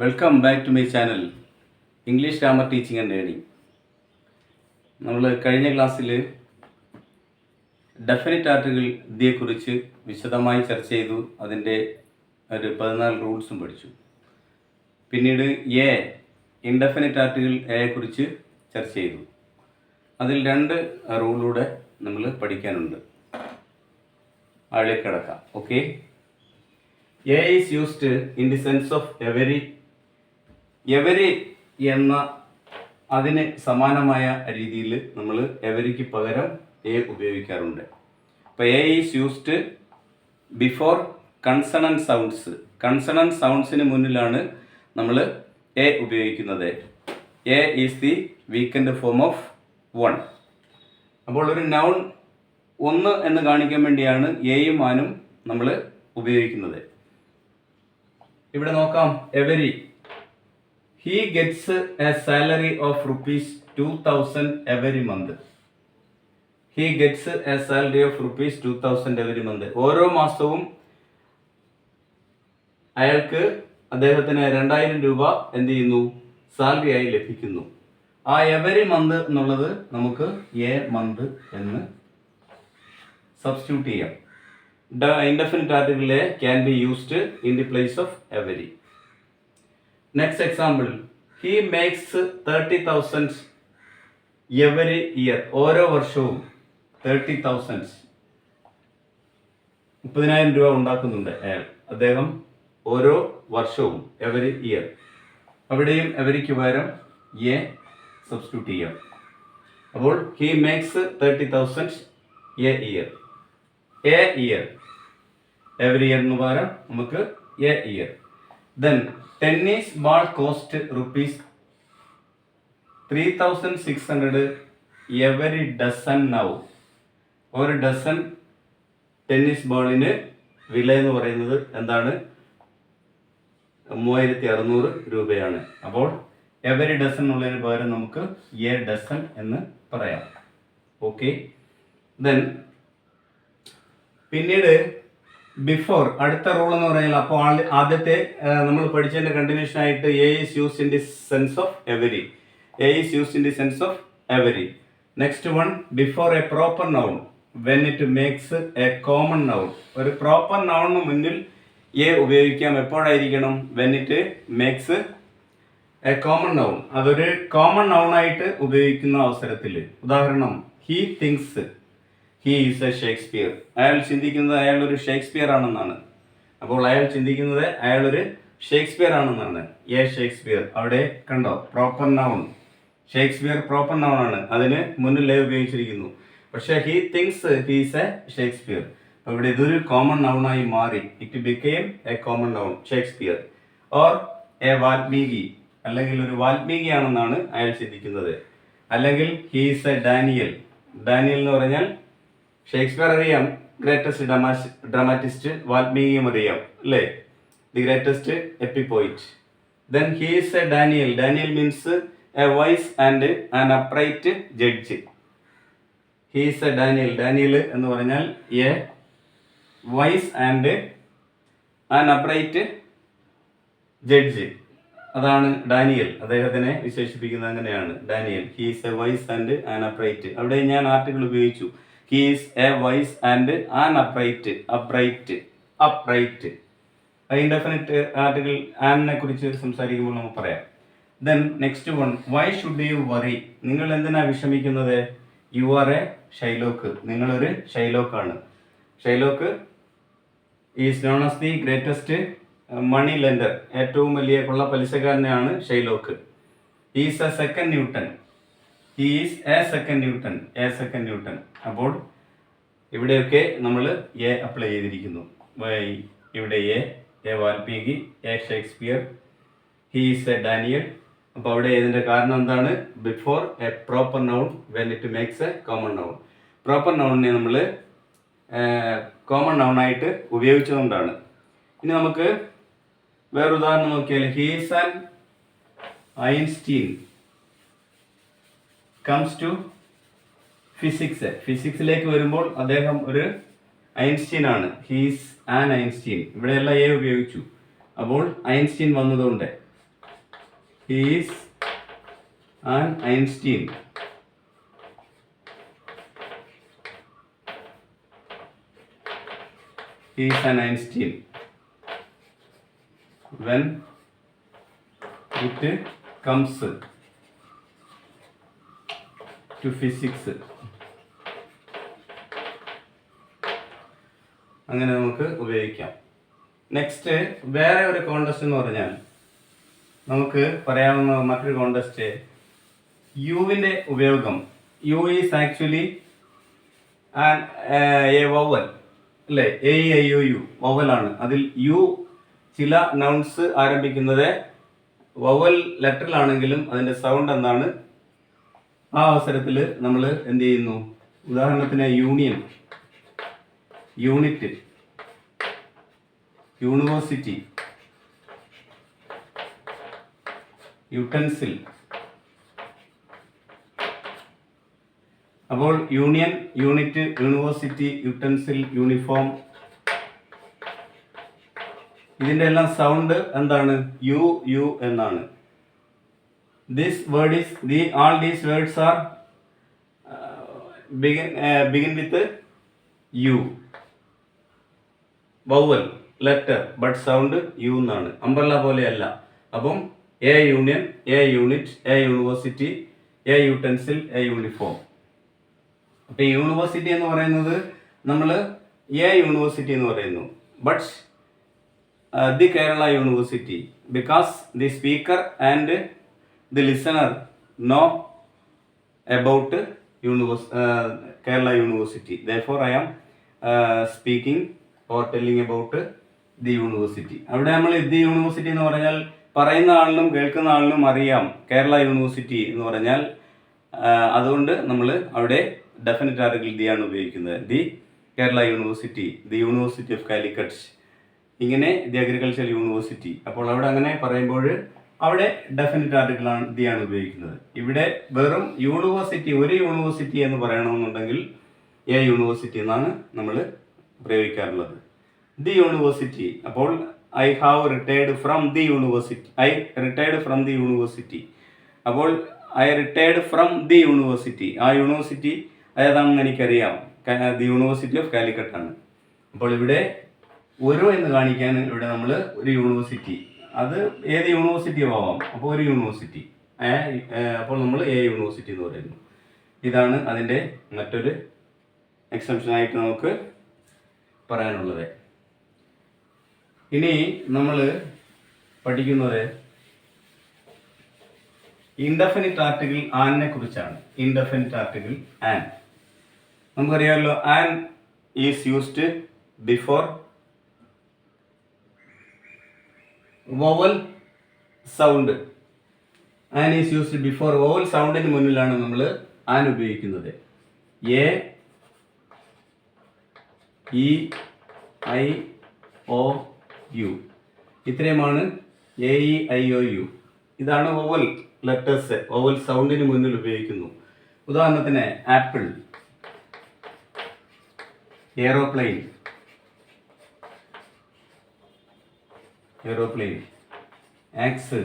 Welcome back to my channel English grammar teaching and learning. നമ്മൾ കഴിഞ്ഞ ക്ലാസ്സിൽ definite article ഇതിയെക്കുറിച്ച് വിശദമായി ചർച്ച ചെയ്തു. അതിൻ്റെ ഒരു 14 റൂൾസും പഠിച്ചു. പിന്നീട് ഇൻഡെഫിനിറ്റ് ആർട്ടിക്കിൾ എയെക്കുറിച്ച് ചർച്ച ചെയ്തു. അതിൽ 2 റൂളൂടെ നമ്മൾ പഠിക്കാനുണ്ട്. അതിലേക്ക് കിടക്കാം. Okay, A is used in the sense of every എന്ന അതിന് സമാനമായ രീതിയിൽ നമ്മൾ എവരിക്ക് പകരം എ ഉപയോഗിക്കാറുണ്ട്. അപ്പോൾ a is used before consonant sounds. Consonant സൗണ്ട്സിന് മുന്നിലാണ് നമ്മൾ എ ഉപയോഗിക്കുന്നത്. A is the weakened form of 1. അപ്പോൾ ഒരു നൗൺ 1 എന്ന് കാണിക്കാൻ വേണ്ടിയാണ് എയും ആനും നമ്മൾ ഉപയോഗിക്കുന്നത്. ഇവിടെ നോക്കാം. Every, he gets a salary of rupees 2000 every month. He gets a salary of rupees 2000 every month. ഓരോ മാസവും അയാൾക്ക് അദ്ദേഹത്തിന് 2000 രൂപ എന്ത് ചെയ്യുന്നു, സാലറി ആയി ലഭിക്കുന്നു. ആ എവരി മന്ത് എന്നുള്ളത് നമുക്ക് എ മന്ത് എന്ന് സബ്സ്റ്റിറ്റ്യൂട്ട് ചെയ്യാം. Indefinite article A can be used in the place of every. Next example, he makes 30,000 every year. ഓരോ വർഷവും 30,000 30,000 രൂപ ഉണ്ടാക്കുന്നുണ്ട് അദ്ദേഹം ഓരോ വർഷവും, എവരി ഇയർ. അവിടെയും എവരിക്ക് പകരം എ സബ്സ്റ്റിറ്റ്യൂട്ട് ചെയ്യാം. അപ്പോൾ he makes 30,000 A year. Every year എന്ന് പകരം നമുക്ക് A year. Then tennis ball cost rupees 3,600 every dozen now. ഒരു ഡസൺ ടെന്നീസ് ബോളിന് വില എന്ന് പറയുന്നത് എന്താണ്? 3,600 രൂപയാണ്. അപ്പോൾ എവരി ഡസൺ ഉള്ളതിന് പകരം നമുക്ക് എ ഡസൺ എന്ന് പറയാം. ഓക്കെ, ദെൻ പിന്നീട് ബിഫോർ, അടുത്ത റൂൾ എന്ന് പറഞ്ഞാൽ, അപ്പോൾ ആദ്യത്തെ നമ്മൾ പഠിച്ചതിന്റെ കണ്ടിന്യൂഷൻ ആയിട്ട് a is used in the sense of every. A is used in the sense of every. Next one, before a proper noun when it makes a common noun. ഒരു proper നൗണിന് മുന്നിൽ എ ഉപയോഗിക്കാം. എപ്പോഴായിരിക്കണം? When it makes a common noun. അതൊരു common noun ആയിട്ട് ഉപയോഗിക്കുന്ന അവസരത്തിൽ. ഉദാഹരണം, he thinks he is A Shakespeare. അയാൾ ചിന്തിക്കുന്നത് അയാൾ ഒരു ഷേക്സ്പിയർ ആണെന്നാണ്. അപ്പോൾ അയാൾ ചിന്തിക്കുന്നത് അയാൾ ഒരു ഷേക്സ്പിയർ ആണെന്നാണ്. A Shakespeare. അവിടെ കണ്ടോ, proper noun. Shakespeare proper noun ആണ്, അതിന് മുന്നിൽ എ ഉപയോഗിച്ചിരിക്കുന്നു. പക്ഷേ he thinks he is A Shakespeare. അപ്പോൾ ഇവിടെ ഇതൊരു കോമൺ നൗൺ ആയി മാറി. It became A common noun, Shakespeare. Or A Valmiki, അല്ലെങ്കിൽ ഒരു വാൽമീകി ആണെന്നാണ് അയാൾ ചിന്തിക്കുന്നത്. അല്ലെങ്കിൽ he is a Daniel. Daniel എന്ന് പറഞ്ഞാൽ ഷേക്സ്പിയർ അറിയാം, ഗ്രേറ്റസ്റ്റ് ഡ്രാമാറ്റിസ്റ്റ്. വാൽമീകിയും അറിയാം, അല്ലേ, the greatest epic poet. Then he is a Daniel. Daniel means a wise and an upright judge. He is a Daniel. Daniel എന്ന് പറഞ്ഞാൽ a wise and an upright judge. അതാണ് Daniel. അദ്ദേഹത്തിനെ വിശേഷിപ്പിക്കുന്നത് അങ്ങനെയാണ്, Daniel. He is a wise and an upright. അവിടെ ഞാൻ article ഉപയോഗിച്ചു. He is a wise and an upright. Indefinite article ആനിനെ കുറിച്ച് സംസാരിക്കുമ്പോൾ നമുക്ക് പറയാം. Then next one, why should you worry. നിങ്ങൾ എന്തിനാ വിഷമിക്കുന്നത്? You are a Shylock. നിങ്ങളൊരു ഷൈലോക്കാണ്. Shylock is known as the greatest money lender. ഏറ്റവും വലിയ കൊള്ള പലിശക്കാരനെയാണ് Shylock. Is a second Newton. He is a second Newton. അപ്പോൾ ഇവിടെയൊക്കെ നമ്മൾ എ അപ്ലൈ ചെയ്തിരിക്കുന്നു. ഇവിടെ a Valmiki, a Shakespeare, he is a Daniel. അപ്പോൾ അവിടെ ഇതിൻ്റെ കാരണം എന്താണ്? Before a proper noun when it makes a common noun. Proper നൗണിനെ നമ്മൾ കോമൺ നൗണായിട്ട് ഉപയോഗിച്ചുകൊണ്ടാണ്. ഇനി നമുക്ക് വേറെ ഉദാഹരണം നോക്കിയാൽ, he is an Einstein comes to physics. ഫിസിക്സിലേക്ക് വരുമ്പോൾ അദ്ദേഹം ഒരു ഐൻസ്റ്റീൻ ആണ്. He's an Einstein. ഇവിടെയെല്ലാം എ ഉപയോഗിച്ചു. അപ്പോൾ ഐൻസ്റ്റീൻ വന്നതുകൊണ്ട് He is an Einstein. He is an Einstein. When it comes to physics. അങ്ങനെ നമുക്ക് ഉപയോഗിക്കാം. നെക്സ്റ്റ് വേറെ ഒരു കോണ്ടസ്റ്റ് എന്ന് പറഞ്ഞാൽ നമുക്ക് പറയാവുന്ന മറ്റൊരു കോണ്ടസ്റ്റ് യുവിൻ്റെ ഉപയോഗം. U is actually a vowel അല്ലേ? എ ഐ ഒ യു വവലാണ്. അതിൽ യു ചില നൗൺസ് ആരംഭിക്കുന്നത് വവൽ ലെറ്ററിലാണെങ്കിലും അതിൻ്റെ സൗണ്ട് എന്താണ്? ആ അവസരത്തിൽ നമ്മൾ എന്ത് ചെയ്യുന്നു? ഉദാഹരണത്തിന് യൂണിയൻ, യൂണിറ്റ്, യൂണിവേഴ്സിറ്റി, യുട്ടൻസിൽ. അപ്പോൾ union, unit, university, utensil, uniform, ഇതിൻ്റെ എല്ലാം സൗണ്ട് എന്താണ്? യു യു എന്നാണ്. This word is all these words are begin with U, vowel letter, but sound U എന്നാണ്. അംബ്രല്ല പോലെയല്ല. അപ്പം a union, a unit, a university, a utensil, a uniform. അപ്പം university എന്ന് പറയുന്നത് നമ്മൾ എ യൂണിവേഴ്സിറ്റി എന്ന് പറയുന്നു. But the Kerala university, because the speaker and the listener know about Kerala University. Therefore, I am speaking or telling about the university. അവിടെ നമ്മൾ the university എന്ന് പറഞ്ഞാൽ പറയുന്ന ആളിനും കേൾക്കുന്ന ആളിനും അറിയാം കേരള യൂണിവേഴ്സിറ്റി എന്ന് പറഞ്ഞാൽ. അതുകൊണ്ട് നമ്മൾ അവിടെ ഡെഫിനറ്റ് ആർട്ടിക്കിൾ ദി ആണ് ഉപയോഗിക്കുന്നത്. The Kerala university, the university of Calicut, ഇങ്ങനെ ദി അഗ്രികൾച്ചർ യൂണിവേഴ്സിറ്റി. അപ്പോൾ അവിടെ അങ്ങനെ പറയുമ്പോൾ അവിടെ ഡെഫിനറ്റ് ആർട്ടിക്കിളാണ് ദി ആണ് ഉപയോഗിക്കുന്നത്. ഇവിടെ വെറും യൂണിവേഴ്സിറ്റി, ഒരു യൂണിവേഴ്സിറ്റി എന്ന് പറയണമെന്നുണ്ടെങ്കിൽ എ യൂണിവേഴ്സിറ്റി എന്നാണ് നമ്മൾ പ്രയോഗിക്കാറുള്ളത്. The university. അപ്പോൾ I have retired from the university. I retired from the university. അപ്പോൾ I retired from the university. ആ യൂണിവേഴ്സിറ്റി ഏതാണെന്ന് എനിക്കറിയാം. ദി യൂണിവേഴ്സിറ്റി ഓഫ് കാലിക്കറ്റ് ആണ്. അപ്പോൾ ഇവിടെ ഒരു എന്ന് കാണിക്കാൻ ഇവിടെ നമ്മൾ ഒരു യൂണിവേഴ്സിറ്റി, അത് ഏത് യൂണിവേഴ്സിറ്റിയും ആവാം. അപ്പോൾ ഒരു യൂണിവേഴ്സിറ്റി, അപ്പോൾ നമ്മൾ എ യൂണിവേഴ്സിറ്റി എന്ന് പറയുന്നു. ഇതാണ് അതിൻ്റെ മറ്റൊരു എക്സംഷനായിട്ട് നമുക്ക് പറയാനുള്ളത്. ഇനി നമ്മൾ പഠിക്കുന്നത് ഇൻഡെഫിനിറ്റ് ആർട്ടിക്കിൾ ആനിനെ കുറിച്ചാണ്. ഇൻഡെഫിനിറ്റ് ആർട്ടിക്കിൾ ആൻ നമുക്കറിയാമല്ലോ. An is used before vowel sound. An is used before vowel സൗണ്ടിന് മുന്നിലാണ് നമ്മൾ ആൻ ഉപയോഗിക്കുന്നത്. A, E, I, O, U, ഇത്രയുമാണ് A, E, I, O, U. ഇതാണ് വോവൽ ലെറ്റേഴ്സ്, വോവൽ സൗണ്ടിന് മുന്നിൽ ഉപയോഗിക്കുന്നു. ഉദാഹരണത്തിന് apple, aeroplane, aeroplane, axe,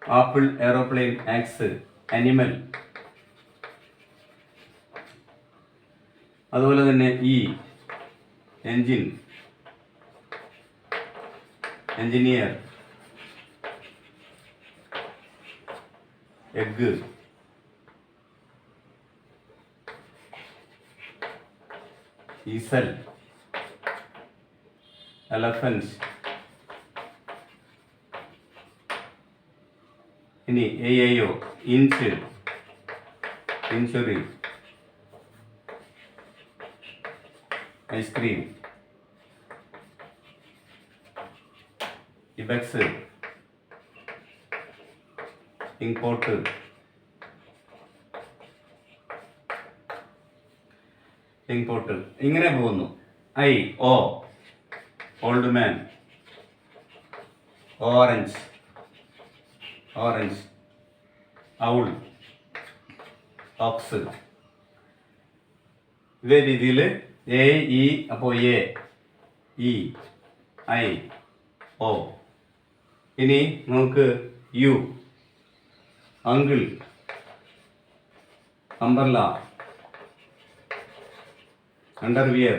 apple, aeroplane, axe, animal. അതുപോലെ തന്നെ E, engine, engineer, egg, easel, elephant. ഇനി AIO, inch, injury, ice cream, ibex, import, import. ഇങ്ങനെ പോകുന്നു. I, oh, old man, orange, orange, owl, ox. ഇതേ രീതിയിൽ എ, ഇ, അപ്പോൾ A, E, I, O. ഇനി നമുക്ക് യു, അങ്കിൾ, അംബർല, അണ്ടർവിയർ.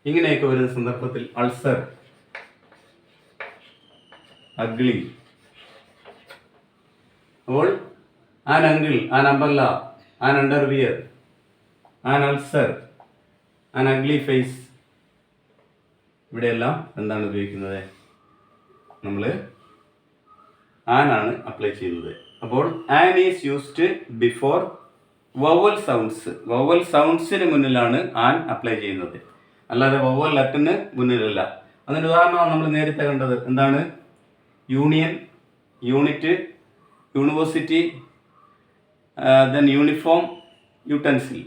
ഇങ്ങനെയൊക്കെ വരുന്ന സന്ദർഭത്തിൽ അൾസർ, അഗ്ലി. അപ്പോൾ an uncle, an umbrella, an underwear, an ulcer, an ugly face. ഇവിടെയെല്ലാം എന്താണ് ഉപയോഗിക്കുന്നത്? നമ്മൾ ആനാണ് അപ്ലൈ ചെയ്യുന്നത്. അപ്പോൾ an is used before vowel sounds. Vowel സൗണ്ട്സിന് മുന്നിലാണ് ആൻ അപ്ലൈ ചെയ്യുന്നത്, അല്ലാതെ വവൽ ലെറ്ററിന് മുന്നിലല്ല. അതിൻ്റെ ഉദാഹരണമാണ് നമ്മൾ നേരത്തെ കണ്ടത്. എന്താണ്? Union, unit, university, then uniform, utensil.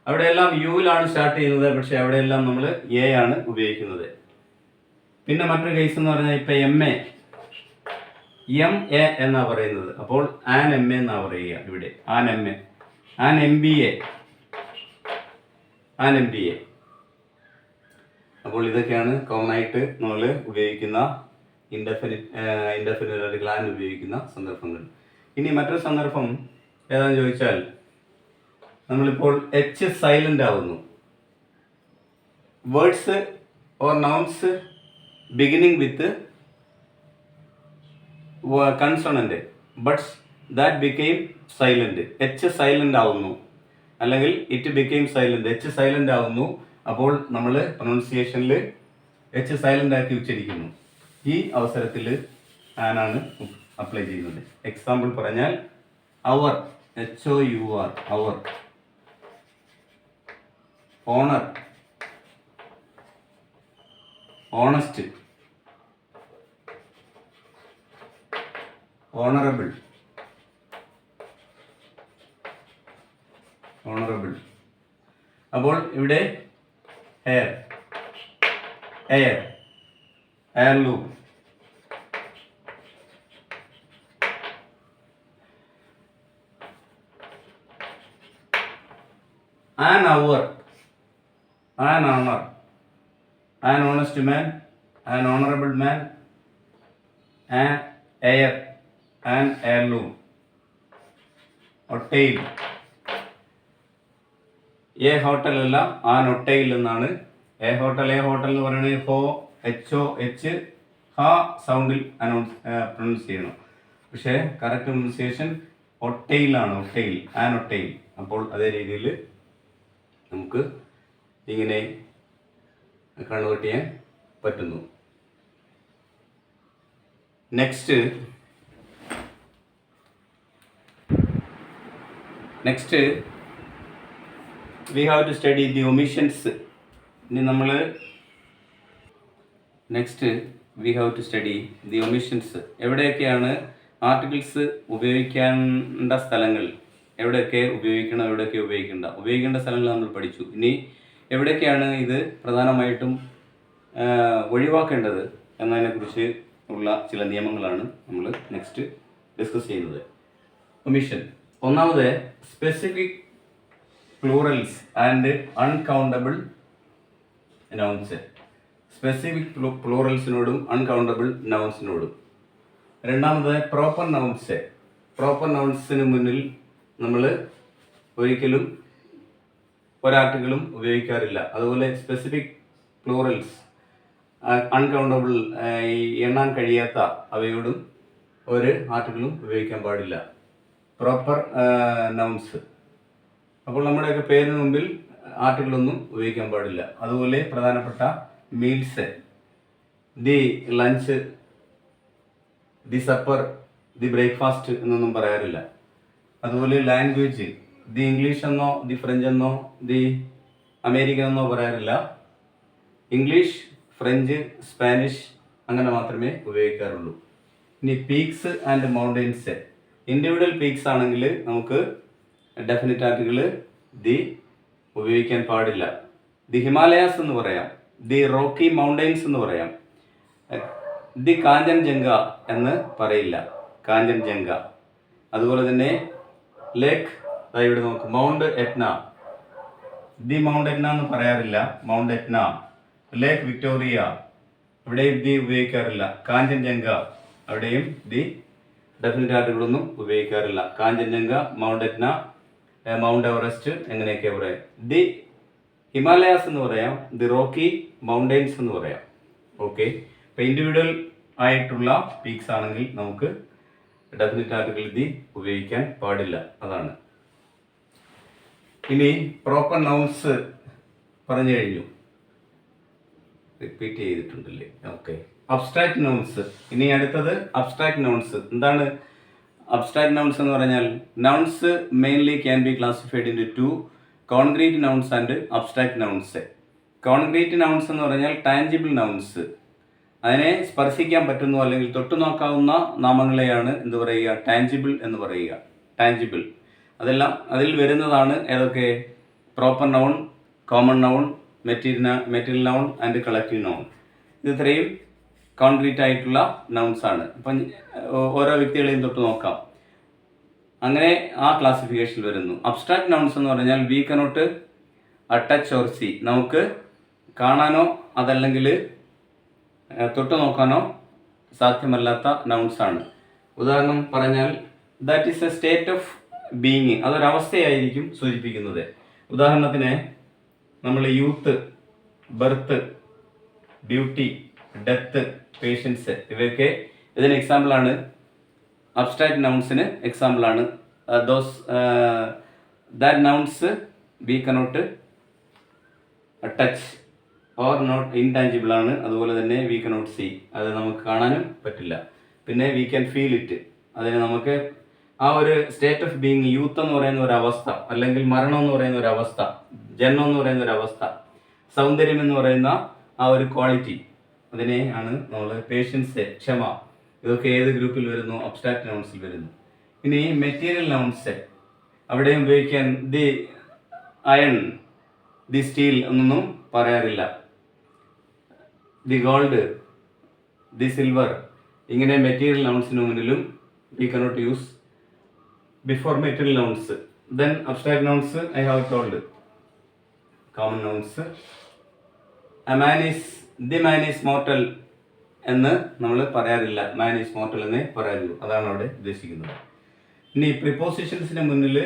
അവിടെയെല്ലാം യുവിലാണ് സ്റ്റാർട്ട് ചെയ്യുന്നത്, പക്ഷേ അവിടെയെല്ലാം നമ്മൾ എ ആണ് ഉപയോഗിക്കുന്നത്. പിന്നെ മറ്റൊരു കേസ് എന്ന് പറഞ്ഞാൽ ഇപ്പം എം എ എന്നാണ് പറയുന്നത്. അപ്പോൾ ആൻ എം എ എന്നാണ് പറയുക ഇവിടെ. An M A, an M B A, an M B A. അപ്പോൾ ഇതൊക്കെയാണ് കോമൺ ആയിട്ട് നമ്മൾ ഉപയോഗിക്കുന്ന ഇൻഡെഫിനിറ്റ് അല്ലെങ്കിൽ ആൻ ഉപയോഗിക്കുന്ന സന്ദർഭങ്ങൾ. ഇനി മറ്റൊരു സന്ദർഭം ഏതാണെന്ന് ചോദിച്ചാൽ, നമ്മളിപ്പോൾ എച്ച് സൈലന്റ് ആവുന്നു. Words or nouns beginning with consonant but that became silent. H silent ആവുന്നു, അല്ലെങ്കിൽ it became silent. H silent ആവുന്നു, അപ്പോൾ നമ്മൾ പ്രൊനൗൺസിയേഷനിൽ എച്ച് സൈലന്റ് ആക്കി ഉച്ചരിക്കുന്നു. ഈ അവസരത്തിൽ ആനാണ് അപ്ലൈ ചെയ്യുന്നത്. എക്സാമ്പിൾ പറഞ്ഞാൽ hour, HOUR, hour. Honour, honest, honourable, honourable. അപ്പോൾ ഇവിടെ heir, heir, heirloom. An hour, an honour, an honest man, an honourable man, an heir, an heirloom. Hotel, a hotel അല്ല, an hotel എന്നാണ്. A hotel എന്ന് പറയുന്നത് ഹോ, HOH, ഹ സൗണ്ടിൽ pronounce ചെയ്യണം. പക്ഷേ കറക്റ്റ് പ്രൊനൗൺസിയേഷൻ ഒട്ടയിലാണ്, ഒട്ടയിൽ, ആൻ ഒട്ടയിൽ. അപ്പോൾ അതേ രീതിയിൽ നമുക്ക് ഇങ്ങനെ കൺവേർട്ട് ചെയ്യാൻ പറ്റുന്നു. Next we have to study the omissions. ഇനി നമ്മൾ we have to study the omissions. എവിടെയൊക്കെയാണ് ആർട്ടിക്കിൾസ് ഉപയോഗിക്കേണ്ട സ്ഥലങ്ങൾ, എവിടെയൊക്കെ ഉപയോഗിക്കണം, എവിടെയൊക്കെ ഉപയോഗിക്കേണ്ട സ്ഥലങ്ങൾ നമ്മൾ പഠിച്ചു. ഇനി എവിടെയൊക്കെയാണ് ഇത് പ്രധാനമായിട്ടും ഒഴിവാക്കേണ്ടത് എന്നതിനെക്കുറിച്ച് ഉള്ള ചില നിയമങ്ങളാണ് നമ്മൾ നെക്സ്റ്റ് ഡിസ്കസ് ചെയ്യുന്നത്. ഒമിഷൻ. ഒന്നാമത് specific plurals and uncountable nouns. Specific പ്ലൂറൽസിനോടും അൺകൗണ്ടബിൾ നൗൺസിനോടും. രണ്ടാമത് പ്രോപ്പർ നൗൺസ്. പ്രോപ്പർ നൗൺസിന് മുന്നിൽ നമ്മൾ ഒരിക്കലും ഒരാർട്ടിക്കിളും ഉപയോഗിക്കാറില്ല. അതുപോലെ സ്പെസിഫിക് പ്ലൂറൽസ്, അൺകൗണ്ടബിൾ, ഈ എണ്ണാൻ കഴിയാത്ത അവയോടും ഒരു ആർട്ടിക്കിളും ഉപയോഗിക്കാൻ പാടില്ല. Proper nouns. അപ്പോൾ നമ്മുടെയൊക്കെ പേരിന് മുമ്പിൽ ആർട്ടിക്കിളൊന്നും ഉപയോഗിക്കാൻ പാടില്ല. അതുപോലെ പ്രധാനപ്പെട്ട meals, the lunch, the supper, the breakfast എന്നൊന്നും പറയാറില്ല. അതുപോലെ ലാംഗ്വേജ്, ദി ഇംഗ്ലീഷ് എന്നോ ദി ഫ്രഞ്ച് എന്നോ ദി അമേരിക്കൻ എന്നോ പറയാറില്ല. ഇംഗ്ലീഷ്, ഫ്രഞ്ച്, സ്പാനിഷ് അങ്ങനെ മാത്രമേ ഉപയോഗിക്കാറുള്ളൂ. ഇനി peaks and mountains. Individual peaks ആണെങ്കിൽ നമുക്ക് ഡെഫിനിറ്റ് ആർട്ടിക്കിൾ ദി ഉപയോഗിക്കാൻ പാടില്ല. ദി ഹിമാലയാസ് എന്ന് പറയാം, ദി റോക്കി മൗണ്ടെയ്ൻസ് എന്ന് പറയാം. ദി കാഞ്ചൻജംഗ എന്ന് പറയില്ല, കാഞ്ചൻജംഗ. അതുപോലെ തന്നെ ലേക്ക്, ഇവിടെ നമുക്ക് Mount Etna, the Mount Etna എന്ന് പറയാറില്ല. Mount Etna. ലേക്ക് വിക്ടോറിയ, ഇവിടെയും ദി ഉപയോഗിക്കാറില്ല. കാഞ്ചൻജംഗ, അവിടെയും ദി ഡെഫിനറ്റ് ആർട്ടിക്കിളൊന്നും ഉപയോഗിക്കാറില്ല. Kanchenjunga, Mount Etna, Mount Everest എങ്ങനെയൊക്കെ പറയാം. ദി ഹിമാലയാസ് എന്ന് പറയാം. ദി റോക്കി മൗണ്ടെയ്ൻസ് എന്ന് പറയാം. ഓക്കെ, ഇപ്പം ഇൻഡിവിജ്വൽ ആയിട്ടുള്ള പീക്സ് ആണെങ്കിൽ നമുക്ക് ഡെഫിനറ്റ് ആർട്ടിക്കിൾ ദി ഉപയോഗിക്കാൻ പാടില്ല. അതാണ്. ഇനി പ്രോപ്പർ നൗൺസ് പറഞ്ഞു കഴിഞ്ഞു, റിപ്പീറ്റ് ചെയ്തിട്ടുണ്ടല്ലേ. Okay, abstract nouns. ഇനി അടുത്തത് അബ്സ്ട്രാക്ട് നൗൺസ്. എന്താണ് അബ്സ്ട്രാക്ട് നൗൺസ് എന്ന് പറഞ്ഞാൽ? Nouns mainly can be classified into concrete nouns and abstract nouns. Concrete nouns എന്ന് പറഞ്ഞാൽ ടാഞ്ചിബിൾ നൗൺസ്, അതിനെ സ്പർശിക്കാൻ പറ്റുന്നു അല്ലെങ്കിൽ തൊട്ടു നോക്കാവുന്ന നാമങ്ങളെയാണ് എന്ത് പറയുക? ടാഞ്ചിബിൾ എന്ന് പറയുക. ടാഞ്ചിബിൾ അതെല്ലാം അതിൽ വരുന്നതാണ്. ഏതൊക്കെ? Proper noun, common noun, material noun and collective noun. ഇത് ഇത്രയും കോൺക്രീറ്റ് ആയിട്ടുള്ള നൗൺസ് ആണ്. ഇപ്പം ഓരോ വ്യക്തികളെയും തൊട്ട് നോക്കാം, അങ്ങനെ ആ ക്ലാസിഫിക്കേഷൻ വരുന്നു. അബ്സ്ട്രാക്ട് നൗൺസ് എന്ന് പറഞ്ഞാൽ V cannot touch or C, നമുക്ക് കാണാനോ അതല്ലെങ്കിൽ തൊട്ട് നോക്കാനോ സാധ്യമല്ലാത്ത നൗൺസ് ആണ്. ഉദാഹരണം പറഞ്ഞാൽ that is a state of being, അതൊരവസ്ഥയായിരിക്കും സൂചിപ്പിക്കുന്നത്. ഉദാഹരണത്തിന് നമ്മൾ youth, birth, beauty, death, patience, ഇവയൊക്കെ ഇതിന് എക്സാമ്പിളാണ്. അബ്സ്ട്രാക്ട് നൗൺസിന് എക്സാമ്പിളാണ്. That nouns we cannot touch or not, intangible ആണ്. അതുപോലെ തന്നെ വി കനോട്ട് സീ, അത് നമുക്ക് കാണാനും പറ്റില്ല. പിന്നെ വി ക്യാൻ ഫീൽ ഇറ്റ്, അതിന് നമുക്ക് ആ ഒരു സ്റ്റേറ്റ് ഓഫ് ബീയിങ്, യൂത്ത് എന്ന് പറയുന്ന ഒരു അവസ്ഥ, അല്ലെങ്കിൽ മരണം എന്ന് പറയുന്ന ഒരു അവസ്ഥ, ജന്മം എന്ന് പറയുന്ന ഒരു അവസ്ഥ, സൗന്ദര്യം എന്ന് പറയുന്ന ആ ഒരു ക്വാളിറ്റി, അതിനെ ആണ് നമ്മൾ പേഷ്യൻസ്, ക്ഷമ, ഇതൊക്കെ ഏത് ഗ്രൂപ്പിൽ വരുന്നു? അബ്സ്ട്രാക്ട് നൗൺസിൽ വരുന്നു. ഇനി മെറ്റീരിയൽ നൗൺസ്, അവിടെയും ഉപയോഗിക്കാൻ ദി അയൺ, ദി സ്റ്റീൽ എന്നൊന്നും പറയാറില്ല. ദി ഗോൾഡ്, ദി സിൽവർ, ഇങ്ങനെ മെറ്റീരിയൽ നൗൺസിന് മുന്നിലും we cannot use before material nouns. Then abstract nouns I have told. Common nouns, the man is mortal എന്ന് നമ്മൾ പറയാറില്ല. മാൻ ഈസ് മോർട്ടൽ എന്നേ പറയാറുള്ളൂ. അതാണ് അവിടെ ഉദ്ദേശിക്കുന്നത്. ഇനി പ്രിപ്പോസിഷൻസിന് മുന്നിൽ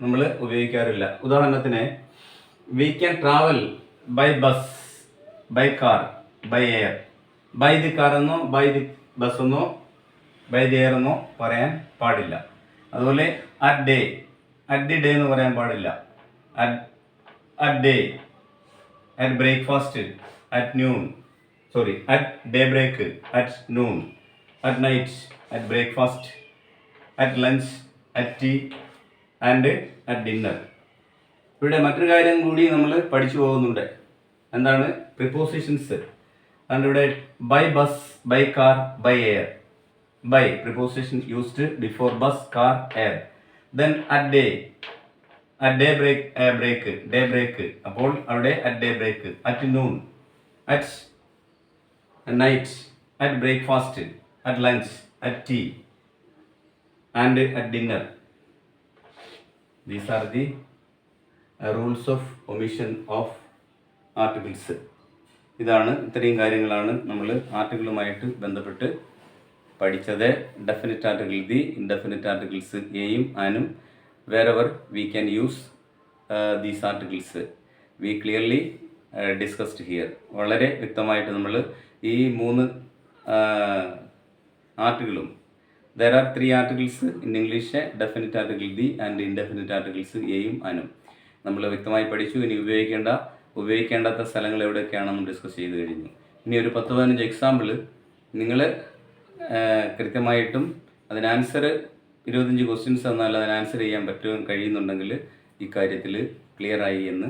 നമ്മൾ ഉപയോഗിക്കാറില്ല. ഉദാഹരണത്തിന് we can travel by bus, by car, by air. By the car എന്നോ ബൈ ദി ബസ് എന്നോ ബൈ ദി എയർ എന്നോ പറയാൻ പാടില്ല. അതുപോലെ at day, at the day എന്ന് പറയാൻ പാടില്ല. At day, at breakfast, at noon, sorry at daybreak, at noon, at night, at breakfast, at lunch, at tea and at dinner. ഇവിടെ മറ്റൊരു കാര്യം കൂടി നമ്മൾ പഠിച്ചു പോകുന്നുണ്ട്. എന്താണ്? പ്രിപ്പോസിഷൻസ്. അതുകൊണ്ട് ഇവിടെ by bus, by car, by air. By preposition used before bus, car, air. Then at day, at daybreak, daybreak, അപ്പോൾ അവിടെ at daybreak, at noon, at night, at breakfast, at lunch, at tea and at dinner. These are the rules of omission of articles. ഇതാണ്, ഇത്രയും കാര്യങ്ങളാണ് നമ്മൾ ആർട്ടിക്കിളുമായിട്ട് ബന്ധപ്പെട്ട് പഠിച്ചത്. Definite article the, indefinite articles എയും ആനും, wherever we can use these articles we clearly discussed here. വളരെ വ്യക്തമായിട്ട് നമ്മൾ ഈ 3 ആർട്ടിക്കിളും, there are 3 articles in English, definite article the and indefinite articles എയും ആനും നമ്മൾ വ്യക്തമായി പഠിച്ചു. ഇനി ഉപയോഗിക്കേണ്ടാത്ത സ്ഥലങ്ങൾ എവിടെയൊക്കെയാണെന്ന് ഡിസ്കസ് ചെയ്ത് കഴിഞ്ഞു. ഇനി ഒരു 10-15 എക്സാമ്പിൾ നിങ്ങൾ കൃത്യമായിട്ടും അതിന് ആൻസർ 25 ക്വസ്റ്റ്യൻസ് തന്നാൽ അതിന് ആൻസർ ചെയ്യാൻ കഴിയുന്നുണ്ടെങ്കിൽ ഈ കാര്യത്തിൽ ക്ലിയർ ആയി എന്ന്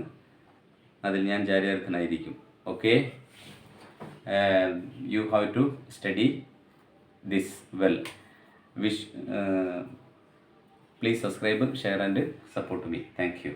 അതിൽ ഞാൻ ജാഗ്രതനായിരിക്കും. Okay, you have to study this well. Please subscribe, share and support me. Thank you.